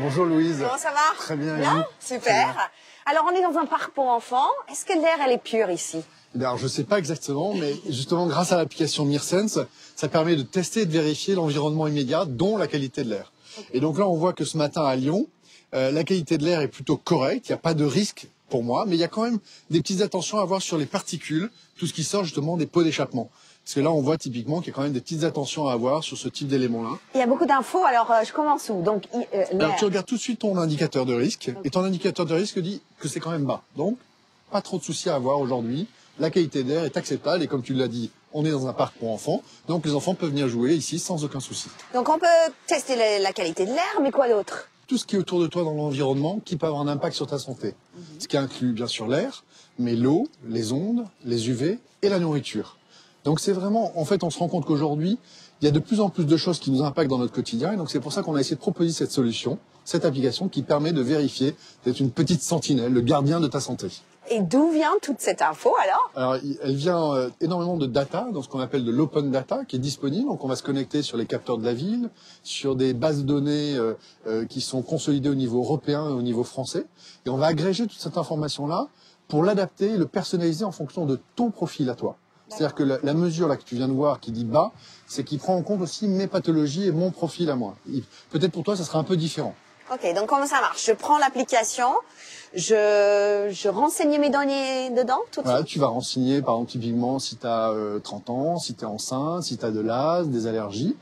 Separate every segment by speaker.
Speaker 1: Bonjour Louise.
Speaker 2: Comment ça va?
Speaker 1: Très bien,
Speaker 2: Bien, super. Alors on est dans un parc pour enfants. Est-ce que l'air elle est pure ici?
Speaker 1: Alors je ne sais pas exactement, mais justement grâce à l'application MirSense, ça permet de tester et de vérifier l'environnement immédiat, dont la qualité de l'air. Et donc là on voit que ce matin à Lyon, la qualité de l'air est plutôt correcte, il n'y a pas de risque pour moi, mais il y a quand même des petites attentions à avoir sur les particules, tout ce qui sort justement des pots d'échappement. Parce que là, on voit typiquement qu'il y a quand même des petites attentions à avoir sur ce type d'éléments-là.
Speaker 2: Il y a beaucoup d'infos, alors je commence où? Donc,
Speaker 1: alors tu regardes tout de suite ton indicateur de risque, et ton indicateur de risque dit que c'est quand même bas. Donc, pas trop de soucis à avoir aujourd'hui. La qualité d'air est acceptable, et comme tu l'as dit, on est dans un parc pour enfants, donc les enfants peuvent venir jouer ici sans aucun souci.
Speaker 2: Donc on peut tester la qualité de l'air, mais quoi d'autre?
Speaker 1: Tout ce qui est autour de toi dans l'environnement qui peut avoir un impact sur ta santé. Ce qui inclut bien sûr l'air, mais l'eau, les ondes, les UV et la nourriture. Donc c'est vraiment, en fait, on se rend compte qu'aujourd'hui, il y a de plus en plus de choses qui nous impactent dans notre quotidien. Et donc c'est pour ça qu'on a essayé de proposer cette solution, cette application qui permet de vérifier, d'être une petite sentinelle, le gardien de ta santé.
Speaker 2: Et d'où vient toute cette info alors?
Speaker 1: Alors elle vient énormément de data, dans ce qu'on appelle de l'open data, qui est disponible. Donc on va se connecter sur les capteurs de la ville, sur des bases de données qui sont consolidées au niveau européen et au niveau français. Et on va agréger toute cette information-là pour l'adapter, le personnaliser en fonction de ton profil à toi. C'est-à-dire que la mesure là que tu viens de voir qui dit bas, c'est qu'il prend en compte aussi mes pathologies et mon profil à moi. Peut-être pour toi, ça sera un peu différent.
Speaker 2: Ok, donc comment ça marche? Je prends l'application, je renseigne mes données dedans tout de suite?
Speaker 1: Tu vas renseigner, par exemple, typiquement, si tu as 30 ans, si tu es enceinte, si tu as de l'asthme, des allergies.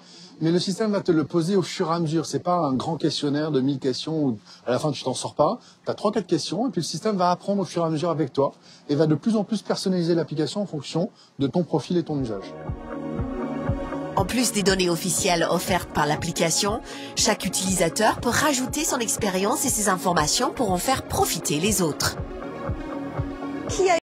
Speaker 1: Mais le système va te le poser au fur et à mesure. C'est pas un grand questionnaire de 1000 questions où à la fin tu t'en sors pas. Tu as 3-4 questions et puis le système va apprendre au fur et à mesure avec toi et va de plus en plus personnaliser l'application en fonction de ton profil et ton usage.
Speaker 3: En plus des données officielles offertes par l'application, chaque utilisateur peut rajouter son expérience et ses informations pour en faire profiter les autres.
Speaker 2: Qui a